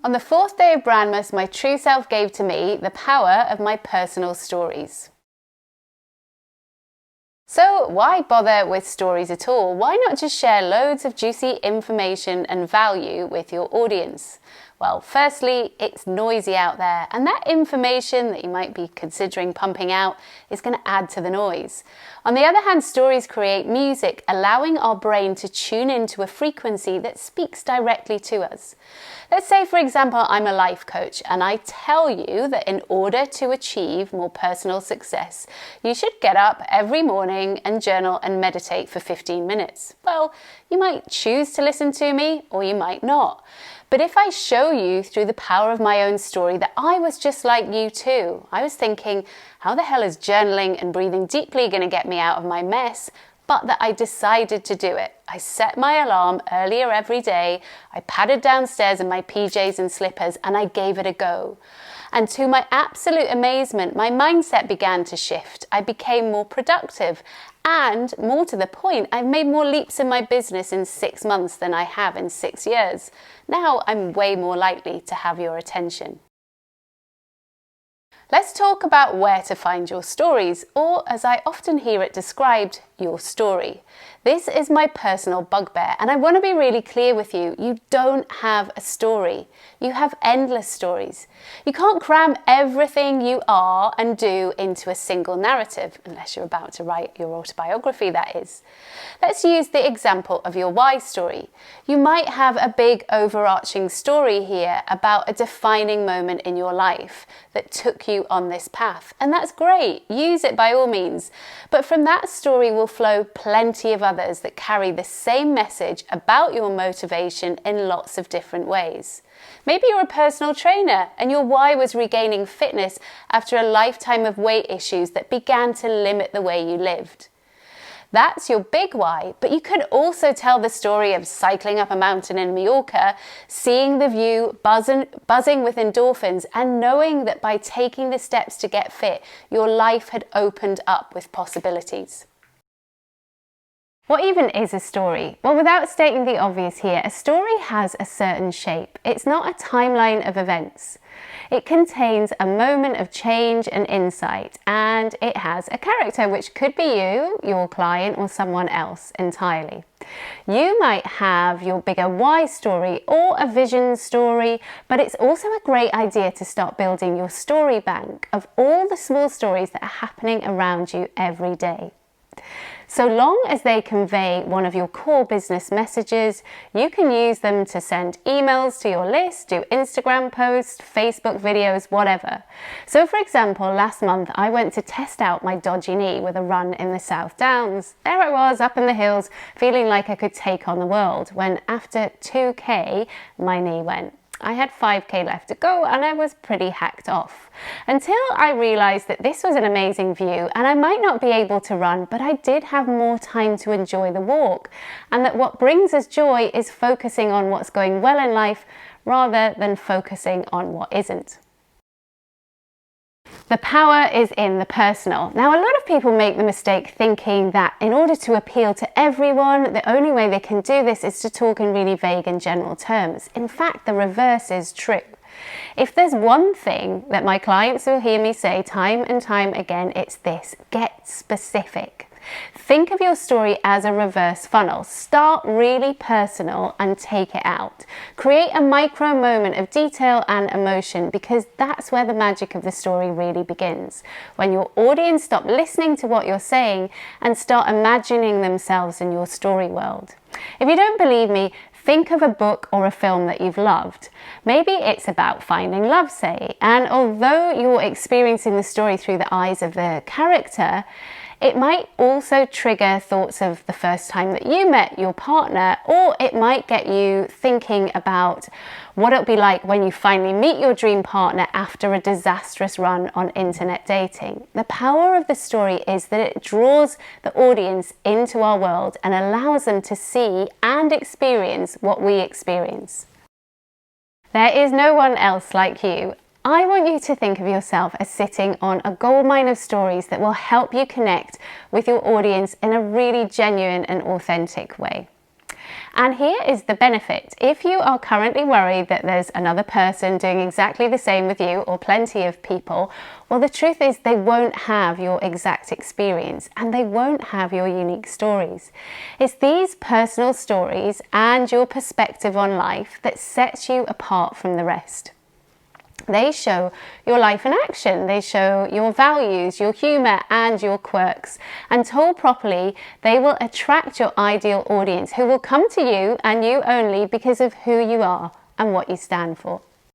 On the fourth day of BrandMAS, my true self gave to me the power of my personal stories. So why bother with stories at all? Why not just share loads of juicy information and value with your audience? Well, firstly, it's noisy out there, and that information that you might be considering pumping out is going to add to the noise. On the other hand, stories create music, allowing our brain to tune into a frequency that speaks directly to us. Let's say, for example, I'm a life coach, and I tell you that in order to achieve more personal success, you should get up every morning and journal and meditate for 15 minutes. Well, you might choose to listen to me, or you might not. But if I show you through the power of my own story that I was just like you too, I was thinking, how the hell is journaling and breathing deeply going to get me out of my mess? But that I decided to do it. I set my alarm earlier every day, I padded downstairs in my PJs and slippers, and I gave it a go. And to my absolute amazement, my mindset began to shift. I became more productive. And more to the point, I've made more leaps in my business in 6 months than I have in 6 years. Now I'm way more likely to have your attention. Let's talk about where to find your stories, or as I often hear it described, your story. This is my personal bugbear, and I want to be really clear with you. You don't have a story. You have endless stories. You can't cram everything you are and do into a single narrative, unless you're about to write your autobiography, that is. Let's use the example of your why story. You might have a big overarching story here about a defining moment in your life that took you on this path, and that's great. Use it by all means. But from that story will flow plenty of others that carry the same message about your motivation in lots of different ways. Maybe you're a personal trainer and your why was regaining fitness after a lifetime of weight issues that began to limit the way you lived. That's your big why, but you could also tell the story of cycling up a mountain in Mallorca, seeing the view, buzzing with endorphins, and knowing that by taking the steps to get fit, your life had opened up with possibilities. What even is a story? Well, without stating the obvious here, a story has a certain shape. It's not a timeline of events. It contains a moment of change and insight, and it has a character, which could be you, your client, or someone else entirely. You might have your bigger why story or a vision story, but it's also a great idea to start building your story bank of all the small stories that are happening around you every day. So long as they convey one of your core business messages, you can use them to send emails to your list, do Instagram posts, Facebook videos, whatever. So for example, last month I went to test out my dodgy knee with a run in the South Downs. There I was up in the hills, feeling like I could take on the world, when after 2K, my knee went. I had 5K left to go and I was pretty hacked off. Until I realised that this was an amazing view and I might not be able to run, but I did have more time to enjoy the walk. And that what brings us joy is focusing on what's going well in life rather than focusing on what isn't. The power is in the personal. Now, a lot of people make the mistake thinking that in order to appeal to everyone, the only way they can do this is to talk in really vague and general terms. In fact, the reverse is true. If there's one thing that my clients will hear me say time and time again, it's this: get specific. Think of your story as a reverse funnel. Start really personal and take it out. Create a micro moment of detail and emotion, because that's where the magic of the story really begins. When your audience stop listening to what you're saying and start imagining themselves in your story world. If you don't believe me, think of a book or a film that you've loved. Maybe it's about finding love, say, and although you're experiencing the story through the eyes of the character, it might also trigger thoughts of the first time that you met your partner, or it might get you thinking about what it'll be like when you finally meet your dream partner after a disastrous run on internet dating. The power of the story is that it draws the audience into our world and allows them to see and experience what we experience. There is no one else like you. I want you to think of yourself as sitting on a goldmine of stories that will help you connect with your audience in a really genuine and authentic way. And here is the benefit. If you are currently worried that there's another person doing exactly the same with you, or plenty of people, well, the truth is they won't have your exact experience and they won't have your unique stories. It's these personal stories and your perspective on life that sets you apart from the rest. They show your life in action. They show your values, your humour and your quirks. And told properly, they will attract your ideal audience who will come to you and you only because of who you are and what you stand for.